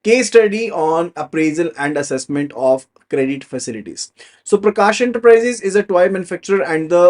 case study on appraisal and assessment of credit facilities. So Prakash Enterprises is a toy manufacturer, and the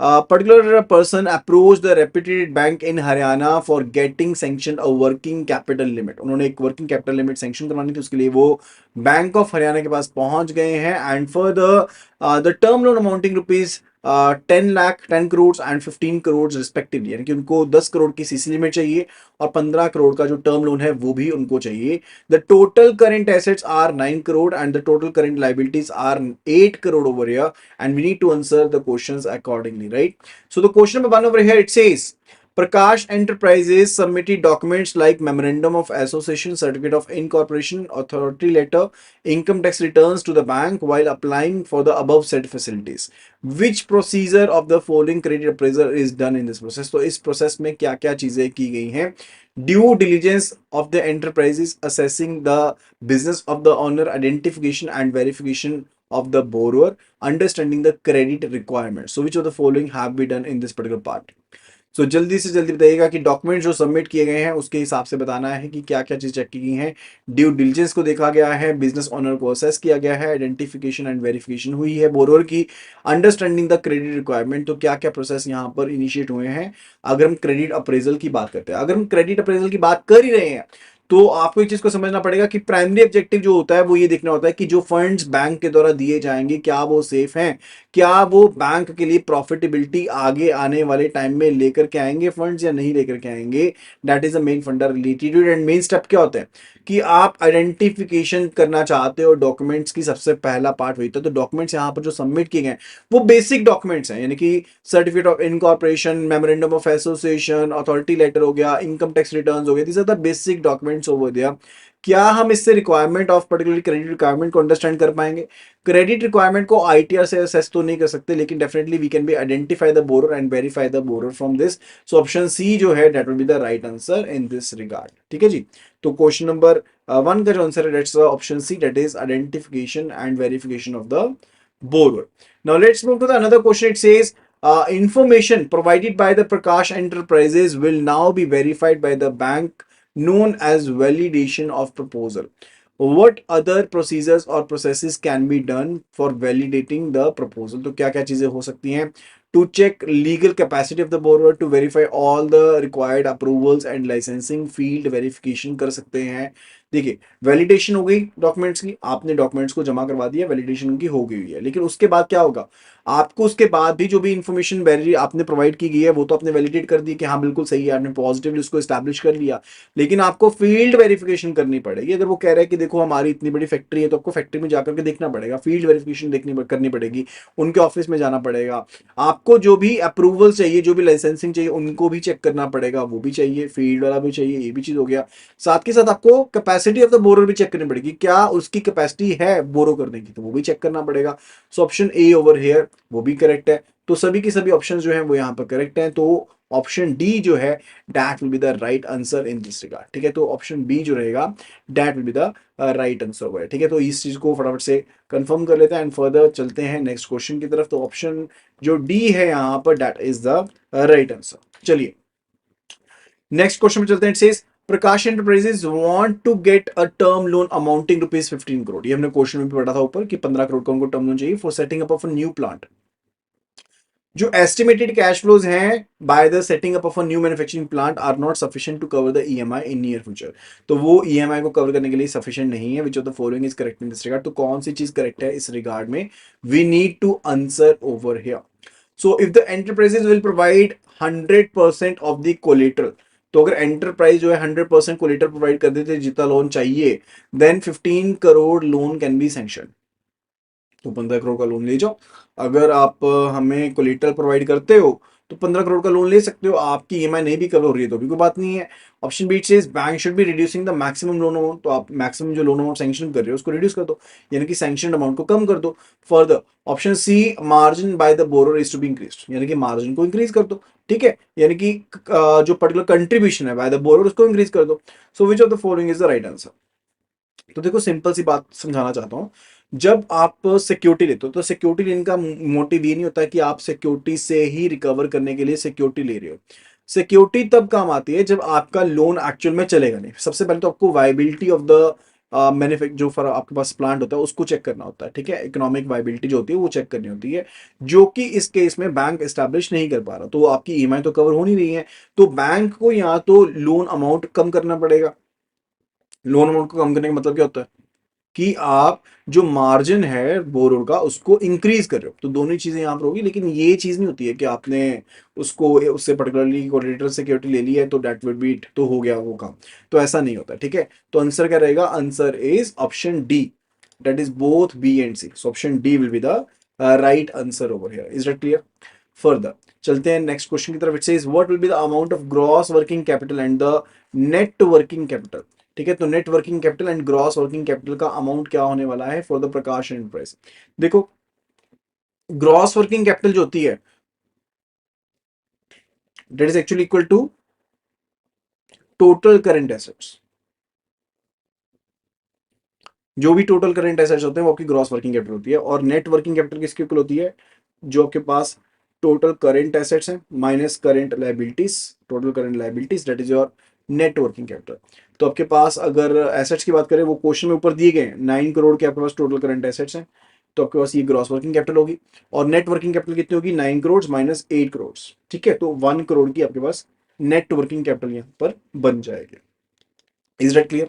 particular person approached the reputed bank in Haryana for getting sanctioned a working capital limit. उन्होंने एक working capital limit sanction करवानी थी, उसके लिए वो bank of Haryana के पास पहुंच गए हैं. And for the term loan amounting rupees 10 lakh 10 crore and 15 crore respectively, यानी कि उनको 10 करोड़ की सीसी लिमिट चाहिए और 15 करोड़ का जो टर्म लोन है वो भी उनको चाहिए. The total current assets are 9 crore and the total current liabilities are 8 crore over here, and we need to answer the questions accordingly, right? So the question number 1 over here, it says Prakash Enterprises submitted documents like memorandum of association, certificate of incorporation, authority letter, income tax returns to the bank while applying for the above said facilities. Which procedure of the following credit appraiser is done in this process? तो इस process में क्या क्या चीजें की गई हैं? Due diligence of the enterprises, assessing the business of the owner, identification and verification of the borrower, understanding the credit requirements. So which of the following have been done in this particular part? सो जल्दी से जल्दी बताइएगा कि document जो submit किए गए हैं उसके हिसाब से बताना है कि क्या क्या चीज चेक की गई हैं. ड्यू डिलिजेंस को देखा गया है, बिजनेस ओनर को असेस किया गया है, आइडेंटिफिकेशन एंड वेरिफिकेशन हुई है बोरोवर की, अंडरस्टैंडिंग द क्रेडिट रिक्वायरमेंट. तो क्या क्या प्रोसेस यहाँ पर इनिशिएट हुए हैं अगर हम क्रेडिट अप्रेजल की बात करते हैं. अगर हम क्रेडिट अप्रेजल की बात कर ही रहे हैं तो आपको एक चीज को समझना पड़ेगा कि प्राइमरी ऑब्जेक्टिव जो होता है वो ये देखना होता है कि जो फंड्स बैंक के द्वारा दिए जाएंगे क्या वो सेफ हैं, क्या वो बैंक के लिए प्रॉफिटेबिलिटी आगे आने वाले टाइम में लेकर के आएंगे फंड्स या नहीं लेकर के आएंगे. दैट इज द मेन फंडा रिलेटेड. एंड मेन स्टेप क्या होता है कि आप आइडेंटिफिकेशन करना चाहते हो डॉक्यूमेंट्स की. सबसे पहला पार्ट वही था. तो डॉक्यूमेंट्स यहाँ पर जो सबमिट किए गए वो बेसिक डॉक्यूमेंट्स हैं, यानी कि certificate of incorporation, memorandum of association, authority letter हो गया, इनकम टैक्स रिटर्न्स हो गए. This are the basic documents over there. क्या हम इससे requirement of particular credit requirement को अंडरस्टैंड कर पाएंगे? क्रेडिट रिक्वायरमेंट को आईटीआर से असेस तो नहीं कर सकते, लेकिन definitely we can be identify the borrower and verify the borrower from this. So option C जो है that will be the right answer in this regard. ठीक है जी. तो क्वेश्चन नंबर 1 का जो आंसर है that's option C, that is identification and verification of the borrower. Now let's move to the another question. It says information provided by the Prakash Enterprises will now be verified by the bank known as validation of proposal. What other procedures or processes can be done for validating the proposal? तो क्या क्या चीजें हो सकती हैं? To check legal capacity of the borrower, to verify all the required approvals and licensing, field verification कर सकते हैं. देखिए वैलिडेशन हो गई डॉक्यूमेंट्स की, आपने डॉक्यूमेंट्स को जमा करवा दिया, वैलिडेशन उनकी हो गई है. लेकिन उसके बाद क्या होगा? आपको उसके बाद भी जो भी इंफॉर्मेशन आपने प्रोवाइड की गई है वो तो आपने वैलिडेट कर दी कि हाँ बिल्कुल सही है, आपने पॉजिटिवली उसको एस्टैब्लिश कर लिया. लेकिन आपको फील्ड वेरिफिकेशन करनी पड़ेगी. अगर वो कह रहा है कि देखो हमारी इतनी बड़ी फैक्ट्री है तो आपको फैक्ट्री में जाकर के देखना पड़ेगा, फील्ड वेरिफिकेशन करनी पड़ेगी, उनके ऑफिस में जाना पड़ेगा. आपको जो भी अप्रूवल चाहिए, जो भी लाइसेंसिंग चाहिए उनको भी चेक करना पड़ेगा, वो भी चाहिए, फील्ड वाला भी चाहिए, ये भी चीज हो गया. साथ के साथ आपको कैपेसिटी ऑफ द बोरोर भी चेक करनी पड़ेगी, क्या उसकी कैपेसिटी है बोरो करने की, तो वो भी चेक करना पड़ेगा. So option A over here वो भी करेक्ट है. तो सभी की सभी ऑप्शंस जो हैं वो यहाँ पर करेक्ट हैं. तो ऑप्शन डी जो है that will be the right answer in this regard. ठीक है. तो ऑप्शन बी जो रहेगा that will be the right answer होगा. ठीक है. तो इस चीज को फटाफट से कंफर्म कर लेते हैं एंड फर्दर चलते हैं नेक्स्ट क्वेश्चन की तरफ. तो ऑप्शन जो डी है यहाँ पर that is the right answer. चलिए नेक्स्ट क्वेश्चन में चलते हैं. It says Prakash enterprises want to get a term loan amounting rupees 15 crore. ये हमने क्वेश्चन में भी पढ़ा था ऊपर कि 15 करोड़ का उनको टर्म लोन चाहिए for setting up of a new plant. जो एस्टिमेटेड कैश फ्लोज हैं by the setting up of a new manufacturing plant are not sufficient to cover the EMI in near future. तो वो EMI को cover करने के लिए sufficient नहीं है. Which of the following is correct in this regard. तो कौन सी चीज करेक्ट है इस रिगार्ड में? We need to answer over here. So if the enterprises will provide 100% of the collateral, तो अगर एंटरप्राइज जो है 100% कोलेटरल प्रोवाइड कर देते जितना लोन चाहिए, then 15 crore loan can be sanction. तो 15 करोड़ का लोन ले जाओ. अगर आप हमें कोलेटरल प्रोवाइड करते हो तो 15 करोड़ का लोन ले सकते हो. आपकी ईएमआई नहीं भी कवर हो रही है तो भी कोई बात नहीं है. Option B says bank should be reducing the maximum loan amount. तो आप मैक्सिमम जो लोन अमाउंट सैंक्शन कर रहे हो उसको रिड्यूस कर दो, यानी कि सैंक्शन अमाउंट को कम कर दो. Further option C margin by the borrower is to be increased, यानी कि मार्जिन को इंक्रीज कर दो. ठीक है. यानी कि जो पर्टिकुलर कंट्रीब्यूशन है बाय द बोरोर उसको इंक्रीज कर दो. So which of the following is the right answer. तो देखो सिंपल सी बात समझाना चाहता हूं. जब आप सिक्योरिटी लेते हो तो सिक्योरिटी लेने का मोटिव ये नहीं होता है कि आप सिक्योरिटी से ही रिकवर करने के लिए सिक्योरिटी ले रहे हो. सिक्योरिटी तब काम आती है जब आपका लोन एक्चुअल में चलेगा नहीं। सबसे पहले तो आपको वायबिलिटी ऑफ द मैन्युफैक्चर, जो फॉर आपके पास प्लांट होता है उसको चेक करना होता है, ठीक है। इकोनॉमिक वायबिलिटी जो होती है वो चेक करनी होती है, जो कि इस केस में बैंक एस्टैब्लिश नहीं कर पा रहा, तो आपकी ईएमआई तो कवर हो नहीं रही है। तो बैंक को या तो लोन अमाउंट कम करना पड़ेगा। लोन अमाउंट को कम करने का मतलब क्या होता है कि आप जो मार्जिन है बोरोर का उसको इंक्रीज कर रहे हो, तो दोनों ही चीजें यहां पर होगी। लेकिन ये चीज नहीं होती है कि आपने उसको उससे पर्टिकुलरली कोऑर्डिनेटर सिक्योरिटी ले ली है तो दैट विल बी, तो हो गया वो काम। तो ऐसा नहीं होता, ठीक है। तो आंसर क्या रहेगा? Answer is option D, that is both B and C. So option D will be the right answer over here. Is that clear? Further चलते हैं नेक्स्ट क्वेश्चन की तरफ। It says what will be the amount of gross working capital and the net working capital. ठीक है, तो net working capital and gross working capital का amount क्या होने वाला है फॉर द प्रकाश एंटरप्राइज। देखो, ग्रॉस वर्किंग कैपिटल जो होती है that is actually equal to total current assets. जो भी टोटल करंट एसेट्स होते हैं वो आपकी ग्रॉस वर्किंग कैपिटल होती है। और नेट वर्किंग कैपिटल किसके इक्वल होती है? जो आपके पास टोटल करंट एसेट्स हैं minus current liabilities, total current liabilities that is your net working capital. तो आपके पास अगर एसेट्स की बात करें, वो क्वेश्चन में ऊपर दिए गए हैं 9 करोड़ के आपके पास टोटल करंट एसेट्स हैं, तो आपके पास ये ग्रॉस वर्किंग कैपिटल होगी। और नेट वर्किंग कैपिटल कितनी होगी? 9 करोड़ माइनस 8 करोड़। ठीक है, तो 1 करोड़ की आपके पास नेट वर्किंग कैपिटल यहाँ पर बन जाएगी। Is that clear?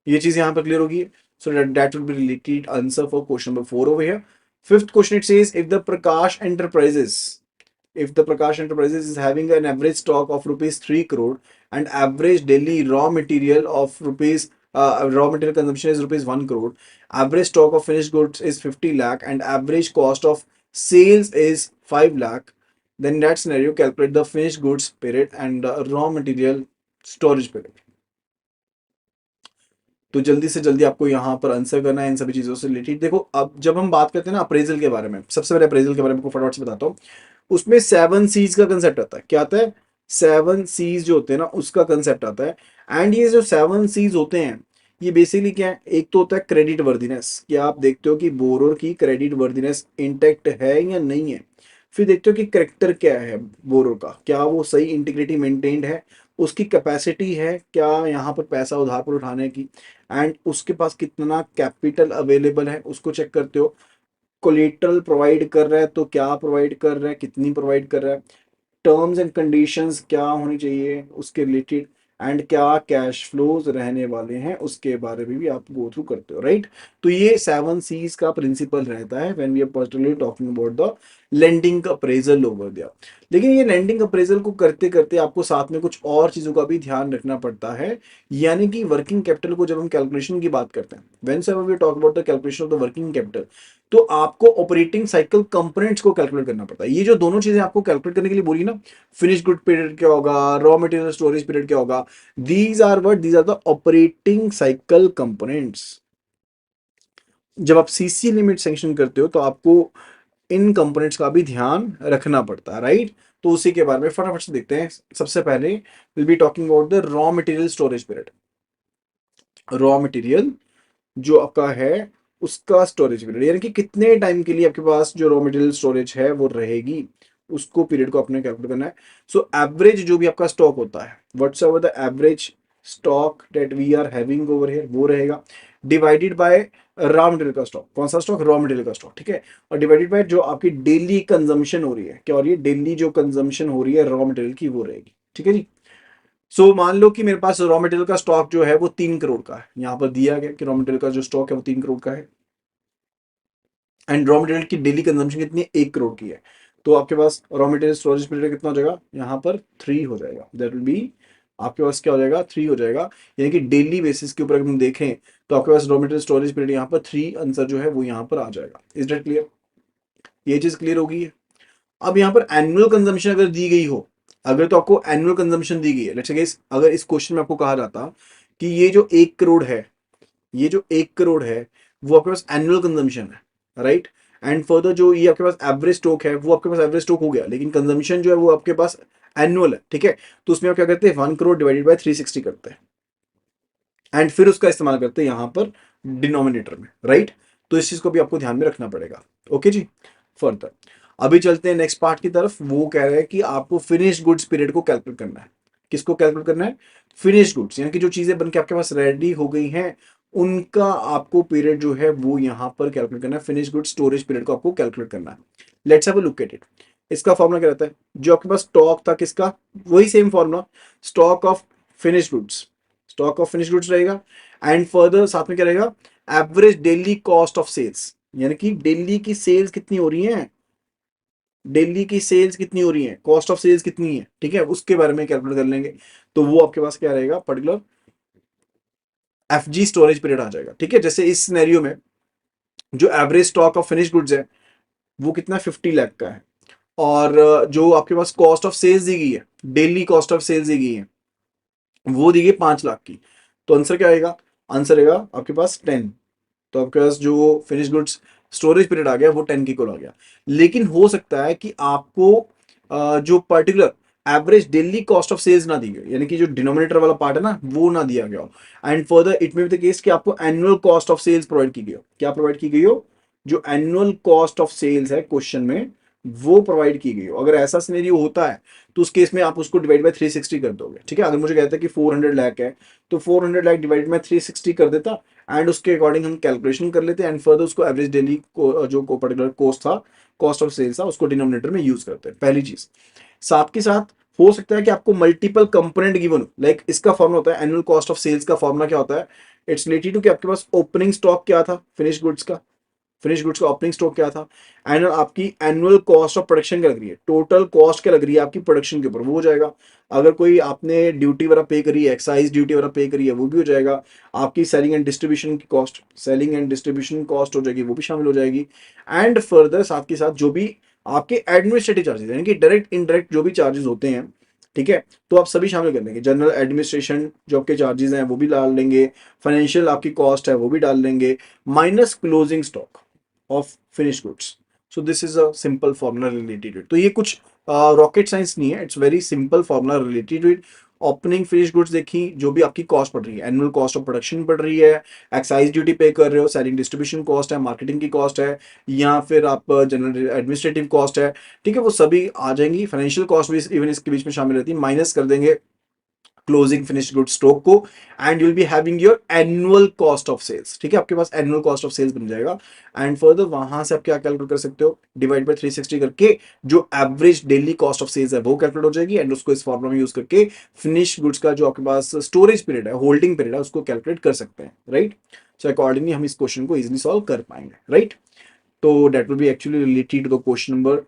ये चीज यहां पर क्लियर होगी। So that will be related answer for question number 4 over here. Fifth question it says if the Prakash enterprises, if the Prakash Enterprises is having an average stock of rupees 3 crore and average daily raw material of rupees raw material consumption is rupees 1 crore, average stock of finished goods is 50 lakh and average cost of sales is 5 lakh, then in that scenario calculate the finished goods period and the raw material storage period। तो जल्दी से जल्दी आपको यहाँ पर answer करना है इन सभी चीजों से रिलेटेड। देखो, अब जब हम बात करते हैं ना अप्रेजल के बारे में, सबसे पहले अप्रेजल के बारे में आपको फटाफट से बताता हूँ। उसमें 7 C's का कंसेप्ट आता है। क्या आता है? 7 C's जो होते हैं ना उसका कंसेप्ट आता है। एंड ये जो 7 C's होते हैं ये बेसिकली क्या है? एक तो होता है क्रेडिट वर्दीनेस, कि आप देखते हो कि बोरोर की क्रेडिट वर्दीनेस इंटेक्ट है या नहीं है। फिर देखते हो कि करेक्टर क्या है बोरोर का, क्या वो सही इंटीग्रिटी मेंटेन्ड है, उसकी कैपेसिटी है क्या यहाँ पर पैसा उधार पर उठाने की, एंड उसके पास कितना कैपिटल अवेलेबल है उसको चेक करते हो। कोलेटरल प्रोवाइड कर रहा है तो क्या प्रोवाइड कर रहा है, कितनी प्रोवाइड कर रहा है, टर्म्स एंड कंडीशंस क्या होनी चाहिए उसके रिलेटेड, एंड क्या कैश फ्लोज रहने वाले हैं उसके बारे में भी आप गो थ्रू करते हो, राइट। तो ये 7 C's का प्रिंसिपल रहता है when we are particularly talking about the lending appraisal over there. लेकिन ये लैंडिंग अप्रेजल को करते करते आपको साथ में कुछ और चीजों का भी ध्यान रखना पड़ता है। यानी कि वर्किंग कैपिटल को जब हम कैलकुलेशन की बात करते हैं, whenever we talk about the calculation of the working capital, तो आपको ऑपरेटिंग साइकिल कंपोनेंट्स को कैलकुलेट करना पड़ता है। ये जो दोनों चीजें आपको कैलकुलेट करने के लिए बोली ना, फिनिश गुड पीरियड क्या होगा, रॉ मटेरियल स्टोरेज पीरियड क्या होगा, these are what, these are the operating cycle components. जब आप सीसी लिमिट सेंक्शन करते हो तो आपको इन कंपोनेंट्स का भी ध्यान रखना पड़ता है, राइट। तो उसी के बारे में फटाफट से देखते हैं। सबसे पहले will be talking about the raw material storage period. Raw material जो आपका है उसका स्टोरेज पीरियड, यानी कि कितने टाइम के लिए आपके पास जो रॉ मटेरियल स्टोरेज है वो रहेगी, उसको पीरियड को अपने कैलकुलेट करना है। सो एवरेज जो भी आपका स्टॉक होता है, what's ever the average stock that we are having over here, वो रहेगा डिवाइडेड बाय रॉ मटेरियल का स्टॉक। कौन सा स्टॉक? रॉ मटेरियल का स्टॉक, ठीक है। और डिवाइडेड बाय जो आपकी डेली कंजम्पशन हो रही है, क्या हो रही है? डेली जो कंजम्पशन हो रही है रॉ मटेरियल की वो रहेगी, ठीक है जी। सो मान लो कि मेरे पास रॉ मटेरियल का स्टॉक जो है वो 3 करोड़ का है, यहां पर दिया गया कि रॉ मटेरियल का जो स्टॉक है वो 3 करोड़ का है, एंड रॉ मटेरियल की डेली कंजम्पशन कितनी है? 1 करोड़ की है। तो आपके पास रॉ मटेरियल स्टोरेज पीरियड कितना हो जाएगा? यहाँ पर 3 हो जाएगा। दैट विल बी, आपके पास क्या हो जाएगा? 3 हो जाएगा। यानी कि डेली बेसिस के ऊपर अगर हम देखें तो आपके पास रॉ मटेरियल स्टोरेज पीरियड यहाँ पर 3 आंसर जो है वो यहाँ पर आ जाएगा। Is that clear? ये चीज क्लियर होगी है। अब यहाँ पर एनुअल कंजम्पशन अगर दी गई हो, अगर तो आपको एनुअल कंजम्पशन दी गई है, लेट्स से अगर इस क्वेश्चन में आपको कहा जाता कि ये जो 1 करोड़ है, ये जो 1 करोड़ है वो आपके पास एनुअल कंजम्पशन है, राइट। एंड फर्दर जो ये आपके पास एवरेज स्टॉक है वो आपके पास एवरेज स्टॉक हो गया, लेकिन कंजम्पशन जो है वो आपके पास एनुअल है, ठीक है। तो उसमें आप क्या करते हैं? 1 करोड़ डिवाइडेड बाय 360 करते हैं, एंड फिर उसका इस्तेमाल करते हैं यहां पर डिनोमिनेटर में, राइट। तो इस चीज को भी आपको ध्यान में रखना पड़ेगा। ओके जी। फर्दर अभी चलते हैं नेक्स्ट पार्ट की तरफ। वो कह रहे हैं कि आपको फिनिश गुड्स पीरियड को कैलकुलेट करना है। किसको कैलकुलेट करना है? फिनिश गुड्स, यानी कि जो चीजें बन के आपके पास रेडी हो गई हैं उनका आपको पीरियड जो है वो यहां पर कैलकुलेट करना है। फिनिश गुड्स स्टोरेज पीरियड को आपको कैलकुलेट करना है। Let's have a look at it. इसका फॉर्मूला क्या रहता है? जो आपके पास स्टॉक था किसका, वही same formula, stock of finish goods, stock of finish goods रहेगा। एंड फर्दर साथ में क्या रहेगा? Average daily cost of sales, यानी कि डेली की सेल्स कितनी हो रही है, डेली की सेल्स कितनी हो रही है, कॉस्ट ऑफ सेल्स कितनी है, ठीक है, उसके बारे में कैलकुलेट कर लेंगे। तो वो आपके पास क्या रहेगा? पर्टिकुलर एफजी स्टोरेज पीरियड आ जाएगा। ठीक है, जैसे इस सिनेरियो में जो average stock of finish goods है वो कितना 50 लाख का है, और जो आपके पास कॉस्ट ऑफ सेल्स दी गई है, डेली कॉस्ट ऑफ सेल्स दी गई है, वो दी गई 5 लाख की। तो आंसर क्या आएगा? आंसर आएगा आपके पास 10। तो आपके पास जो फिनिश गुड्स स्टोरेज पीरियड आ गया वो 10 की कुल आ गया। लेकिन हो सकता है कि आपको जो particular average daily cost of sales ना दी गई, यानी कि जो डिनोमिनेटर वाला पार्ट है ना वो ना दिया गया हो। And further it may be the case कि आपको annual cost of sales provide की गई हो। क्या प्रोवाइड की गई हो? जो एनुअल कॉस्ट ऑफ सेल्स है क्वेश्चन में वो प्रोवाइड की गई हो। अगर ऐसा सिनेरियो होता है तो उस केस में आप उसको डिवाइड बाय 360 कर दोगे। ठीक है, अगर मुझे कहता है कि 400 लाख है तो 400 लाख डिवाइड में 360 कर देता एंड उसके अकॉर्डिंग हम कैलकुलेशन कर लेते हैं एंड फर्दर उसको एवरेज डेली को जो को पर्टिकुलर कॉस्ट था, कॉस्ट ऑफ सेल्स था, उसको डिनोमिनेटर में यूज करते हैं। पहली चीज। साथ के साथ हो सकता है कि आपको मल्टीपल कंपोनेंट गिवन हो। लाइक इसका फॉर्मूला होता है एनुअल कॉस्ट ऑफ सेल्स का फॉर्मूला क्या होता है? इट्स रिलेटेड टू कि आपके पास ओपनिंग स्टॉक क्या था फिनिश गुड्स का, फिनिश गुड्स का ओपनिंग स्टॉक क्या था, एंड आपकी एनुअल कॉस्ट ऑफ प्रोडक्शन क्या लग रही है, टोटल कॉस्ट क्या लग रही है आपकी प्रोडक्शन के ऊपर, वो हो जाएगा। अगर कोई आपने ड्यूटी वगैरह पे करी है, एक्साइज ड्यूटी वगैरह पे करी है, वो भी हो जाएगा। आपकी सेलिंग एंड डिस्ट्रीब्यूशन की cost, selling and distribution cost हो जाएगी, वो भी शामिल हो जाएगी। एंड फर्दर साथ के साथ जो भी आपके एडमिनिस्ट्रेटिव चार्जेस यानी कि डायरेक्ट इनडायरेक्ट जो भी चार्जेस होते हैं, ठीक है, तो आप सभी शामिल कर लेंगे। जनरल एडमिनिस्ट्रेशन जो आपके चार्जेस हैं वो भी डाल लेंगे, फाइनेंशियल आपकी कॉस्ट है वो भी डाल लेंगे, minus closing stock of finish goods. So this is a simple formula related to it. तो ये कुछ रॉकेट साइंस नहीं है, it's very simple formula related to it. Opening finish goods देखी, जो भी आपकी कॉस्ट पड़ रही है, एनुअल कॉस्ट ऑफ प्रोडक्शन पड़ रही है, एक्साइज ड्यूटी पे कर रहे हो, सेलिंग डिस्ट्रीब्यूशन कॉस्ट है, मार्केटिंग की कॉस्ट है, या फिर आप जनरल एडमिनिस्ट्रेटिव कॉस्ट है, ठीक है, वो सभी आ जाएंगी। फाइनेंशियल कॉस्ट भी इवन इसके बीच में शामिल रहती है, माइनस कर देंगे क्लोजिंग फिनिश्ड गुड स्टॉक को, and you will be having your annual cost of sales. ठीक है, आपके पास एनुअल कॉस्ट ऑफ सेल्स बन जाएगा। एंड फर्दर वहां से आप क्या कैलकुलेट कर सकते हो? डिवाइड बाय 360 करके जो average daily cost of sales है वो कैलकुलेट हो जाएगी, एंड उसको इस फॉर्मूला में यूज करके फिनिश गुड्स का जो आपके पास स्टोरेज पीरियड है, होल्डिंग पीरियड है, उसको कैलकुलेट कर सकते हैं। राइट, सो अकॉर्डिंगली हम इस क्वेश्चन को इजिली सॉल्व कर पाएंगे। राइट, तो that will be actually related to the question number